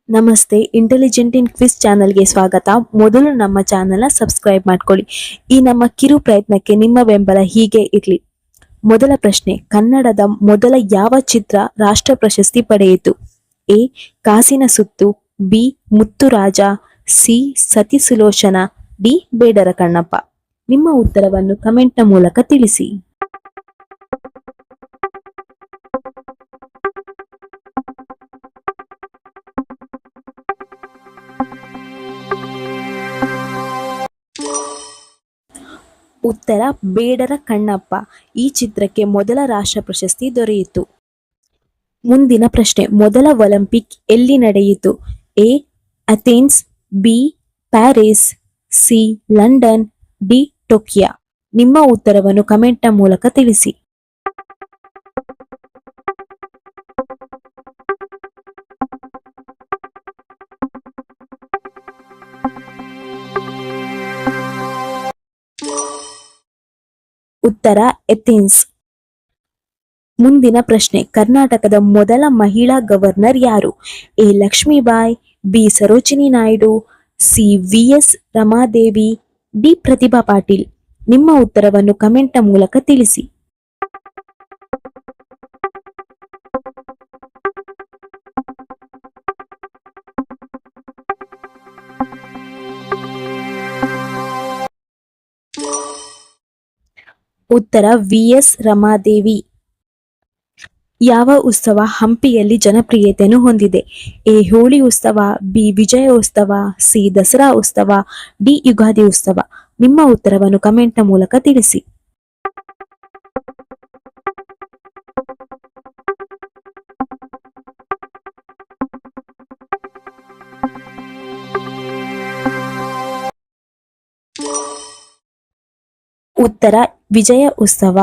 ನಮಸ್ತೆ, intelligent in quiz ಚಾನಲ್ಗೆ ಸ್ವಾಗತ. ಮೊದಲು ನಮ್ಮ ಚಾನೆಲ್ನ ಸಬ್ಸ್ಕ್ರೈಬ್ ಮಾಡ್ಕೊಳ್ಳಿ. ಈ ನಮ್ಮ ಕಿರು ಪ್ರಯತ್ನಕ್ಕೆ ನಿಮ್ಮ ಬೆಂಬಲ ಹೀಗೆ ಇರಲಿ. ಮೊದಲ ಪ್ರಶ್ನೆ, ಕನ್ನಡದ ಮೊದಲ ಯಾವ ಚಿತ್ರ ರಾಷ್ಟ್ರ ಪ್ರಶಸ್ತಿ ಪಡೆಯಿತು? ಎ. ಕಾಸಿನ ಸುತ್ತು, ಬಿ. ಮುತ್ತುರಾಜ, ಸಿ. ಸತಿ ಸುಲೋಚನ, ಡಿ. ಬೇಡರ ಕಣ್ಣಪ್ಪ. ನಿಮ್ಮ ಉತ್ತರವನ್ನು ಕಮೆಂಟ್ನ ಮೂಲಕ ತಿಳಿಸಿ. ಉತ್ತರ ಬೇಡರ ಕಣ್ಣಪ್ಪ. ಈ ಚಿತ್ರಕ್ಕೆ ಮೊದಲ ರಾಷ್ಟ್ರ ಪ್ರಶಸ್ತಿ ದೊರೆಯಿತು. ಮುಂದಿನ ಪ್ರಶ್ನೆ, ಮೊದಲ ಒಲಿಂಪಿಕ್ ಎಲ್ಲಿ ನಡೆಯಿತು? A. Athens, B. Paris, C. London, D. Tokyo. ನಿಮ್ಮ ಉತ್ತರವನ್ನು ಕಮೆಂಟ್ನ ಮೂಲಕ ತಿಳಿಸಿ. ಉತ್ತರ ಅಥೆನ್ಸ್. ಮುಂದಿನ ಪ್ರಶ್ನೆ, ಕರ್ನಾಟಕದ ಮೊದಲ ಮಹಿಳಾ ಗವರ್ನರ್ ಯಾರು? A. Lakshmibai, B. Sarojini Naidu, C. V S. Ramadevi, D. Pratibha Patil. ನಿಮ್ಮ ಉತ್ತರವನ್ನು ಕಮೆಂಟ್ನ ಮೂಲಕ ತಿಳಿಸಿ. ಉತ್ತರ ವಿ.ಎಸ್. ರಮಾದೇವಿ. ಯಾವ ಉತ್ಸವ ಹಂಪಿಯಲ್ಲಿ ಜನಪ್ರಿಯತೆಯನ್ನು ಹೊಂದಿದೆ? ಎ. ಹೋಳಿ ಉತ್ಸವ, ಬಿ. ವಿಜಯೋತ್ಸವ, ಸಿ. ದಸರಾ ಉತ್ಸವ, ಡಿ. ಯುಗಾದಿ ಉತ್ಸವ. ನಿಮ್ಮ ಉತ್ತರವನ್ನು ಕಮೆಂಟ್ನ ಮೂಲಕ ತಿಳಿಸಿ. ಉತ್ತರ ವಿಜಯ ಉತ್ಸವ.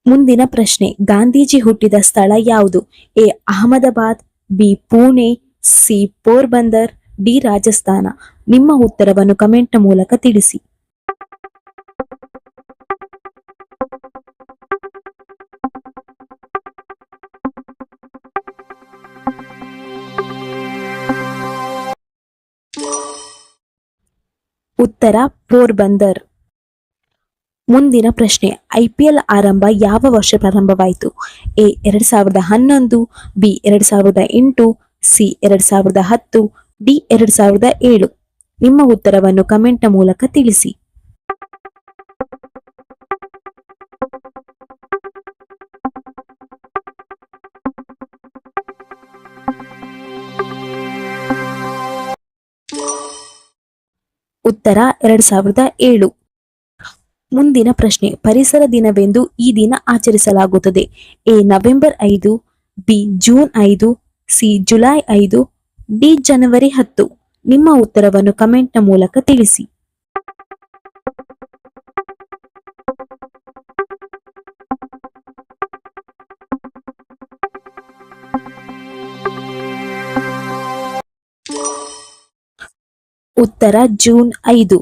ಮುಂದಿನ ಪ್ರಶ್ನೆ, ಗಾಂಧೀಜಿ ಹುಟ್ಟಿದ ಸ್ಥಳ ಯಾವುದು? A. Ahmedabad, B. Pune, C. Porbandar, D. Rajasthan. ನಿಮ್ಮ ಉತ್ತರವನ್ನು ಕಮೆಂಟ್ನ ಮೂಲಕ ತಿಳಿಸಿ. ಉತ್ತರ ಪೋರ್ಬಂದರ್. ಮುಂದಿನ ಪ್ರಶ್ನೆ, IPL ಆರಂಭ ಯಾವ ವರ್ಷ ಪ್ರಾರಂಭವಾಯಿತು? ಎ. 2011, ಬಿ. 2008, ಸಿ. 2010, ಡಿ. 2007. ನಿಮ್ಮ ಉತ್ತರವನ್ನು ಕಮೆಂಟ್ನ ಮೂಲಕ ತಿಳಿಸಿ. ಉತ್ತರ 2007. ಮುಂದಿನ ಪ್ರಶ್ನೆ, ಪರಿಸರ ದಿನವೆಂದು ಈ ದಿನ ಆಚರಿಸಲಾಗುತ್ತದೆ? A. November 5, B. June 5, C. July 5, D. ಜನವರಿ 10. ನಿಮ್ಮ ಉತ್ತರವನ್ನು ಕಮೆಂಟ್ನ ಮೂಲಕ ತಿಳಿಸಿ. ಉತ್ತರ ಜೂನ್ 5.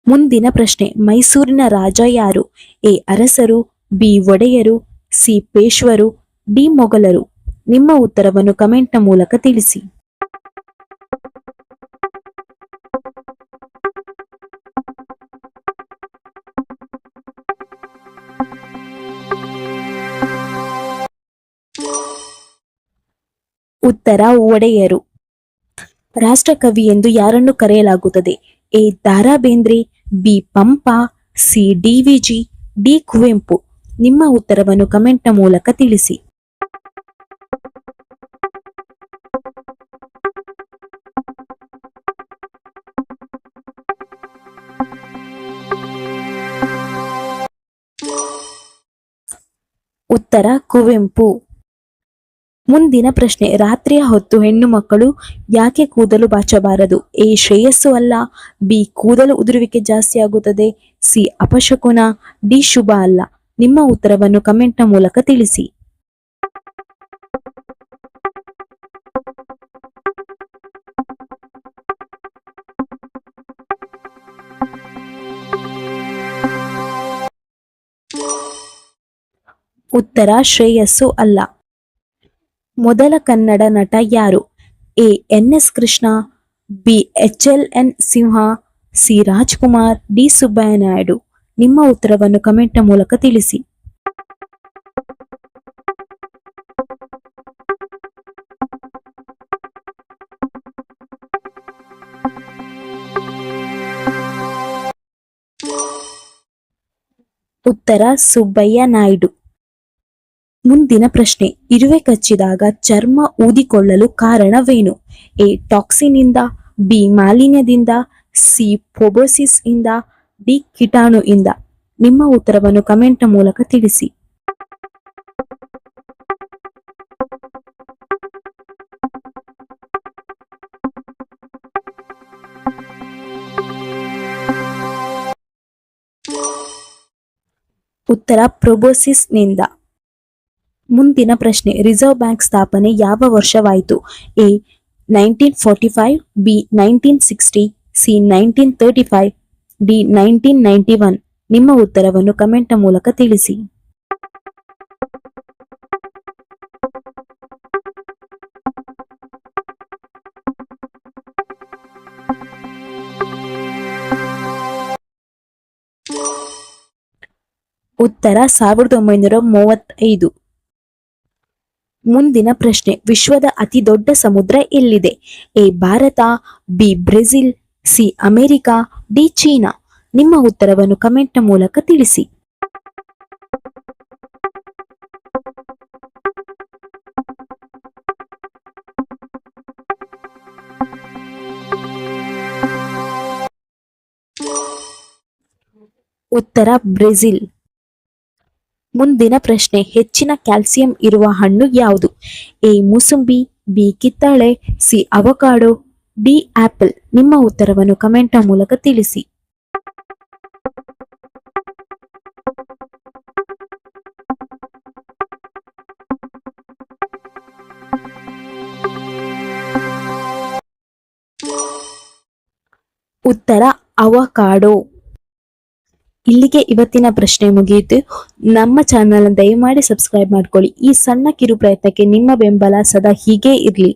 ಮುಂದಿನ ಪ್ರಶ್ನೆ, ಮೈಸೂರಿನ ರಾಜ ಯಾರು? ಎ. ಅರಸರು, ಬಿ. ಒಡೆಯರು, ಸಿ. ಪೇಶ್ವರು, ಡಿ. ಮೊಘಲರು. ನಿಮ್ಮ ಉತ್ತರವನ್ನು ಕಮೆಂಟ್ನ ಮೂಲಕ ತಿಳಿಸಿ. ಉತ್ತರ ಒಡೆಯರು. ರಾಷ್ಟ್ರಕವಿ ಎಂದು ಯಾರನ್ನು ಕರೆಯಲಾಗುತ್ತದೆ? A. Dara Bendre, B. Pampa, C. D V G, D. Kuvempu. ನಿಮ್ಮ ಉತ್ತರವನ್ನು ಕಮೆಂಟ್ನ ಮೂಲಕ ತಿಳಿಸಿ. ಉತ್ತರ ಕುವೆಂಪು. ಮುಂದಿನ ಪ್ರಶ್ನೆ, ರಾತ್ರಿಯ ಹೊತ್ತು ಹೆಣ್ಣು ಮಕ್ಕಳು ಯಾಕೆ ಕೂದಲು ಬಾಚಬಾರದು? ಎ. ಶ್ರೇಯಸ್ಸು ಅಲ್ಲ, ಬಿ. ಕೂದಲು ಉದುರುವಿಕೆ ಜಾಸ್ತಿ ಆಗುತ್ತದೆ, ಸಿ. ಅಪಶಕುನ, ಡಿ. ಶುಭ ಅಲ್ಲ. ನಿಮ್ಮ ಉತ್ತರವನ್ನು ಕಮೆಂಟ್ನ ಮೂಲಕ ತಿಳಿಸಿ. ಉತ್ತರ ಶ್ರೇಯಸ್ಸು ಅಲ್ಲ. ಮೊದಲ ಕನ್ನಡ ನಟ ಯಾರು? A N S Krishna, B H L N Simha, C Rajkumar, D Subbaiah Naidu. ನಿಮ್ಮ ಉತ್ತರವನ್ನು ಕಮೆಂಟ್ ಮೂಲಕ ತಿಳಿಸಿ. ಉತ್ತರ ಸುಬ್ಬಯ್ಯ ನಾಯ್ಡು. ಮುಂದಿನ ಪ್ರಶ್ನೆ, ಇರುವೆ ಕಚ್ಚಿದಾಗ ಚರ್ಮ ಊದಿಕೊಳ್ಳಲು ಕಾರಣವೇನು? ಎ ಟಾಕ್ಸಿನ್ ಇಂದ, ಬಿ ಮಾಲಿನ್ಯದಿಂದ, ಸಿ ಫೋಬೋಸಿಸ್ ಇಂದ, ಡಿ ಕೀಟಾಣು ಇಂದ. ನಿಮ್ಮ ಉತ್ತರವನ್ನು ಕಮೆಂಟ್ ಮೂಲಕ ತಿಳಿಸಿ. ಉತ್ತರ ಪ್ರೊಬೋಸಿಸ್ ನಿಂದ. ಮುಂದಿನ ಪ್ರಶ್ನೆ, ರಿಸರ್ವ್ ಬ್ಯಾಂಕ್ ಸ್ಥಾಪನೆ ಯಾವ ವರ್ಷವಾಯಿತು? A 1945, B 1960, C 1935, D 1991. ನಿಮ್ಮ ಉತ್ತರವನ್ನು ಕಮೆಂಟ್ ಮೂಲಕ ತಿಳಿಸಿ. ಉತ್ತರ 1935. ಮುಂದಿನ ಪ್ರಶ್ನೆ, ವಿಶ್ವದ ಅತಿ ದೊಡ್ಡ ಸಮುದ್ರ ಎಲ್ಲಿದೆ? A Bharat, B Brazil, C America, D China. ನಿಮ್ಮ ಉತ್ತರವನ್ನು ಕಮೆಂಟ್ ಮೂಲಕ ತಿಳಿಸಿ. ಉತ್ತರ ಬ್ರೆಜಿಲ್. ಮುಂದಿನ ಪ್ರಶ್ನೆ, ಹೆಚ್ಚಿನ ಕ್ಯಾಲ್ಸಿಯಂ ಇರುವ ಹಣ್ಣು ಯಾವುದು? ಎ ಮೂಸಂಬಿ, ಬಿ ಕಿತ್ತಳೆ, ಸಿ ಅವಕಾಡೋ, ಡಿ ಆಪಲ್. ನಿಮ್ಮ ಉತ್ತರವನ್ನು ಕಮೆಂಟ್ ಮೂಲಕ ತಿಳಿಸಿ. ಉತ್ತರ ಅವಕಾಡೋ. ಇಲ್ಲಿಗೆ ಇವತ್ತಿನ ಪ್ರಶ್ನೆ ಮುಗಿಯಿತು. ನಮ್ಮ ಚಾನಲ್ ದಯಮಾಡಿ ಸಬ್ಸ್ಕ್ರೈಬ್ ಮಾಡ್ಕೊಳ್ಳಿ. ಈ ಸಣ್ಣ ಕಿರು ಪ್ರಯತ್ನಕ್ಕೆ ನಿಮ್ಮ ಬೆಂಬಲ ಸದಾ ಹೀಗೆ ಇರಲಿ.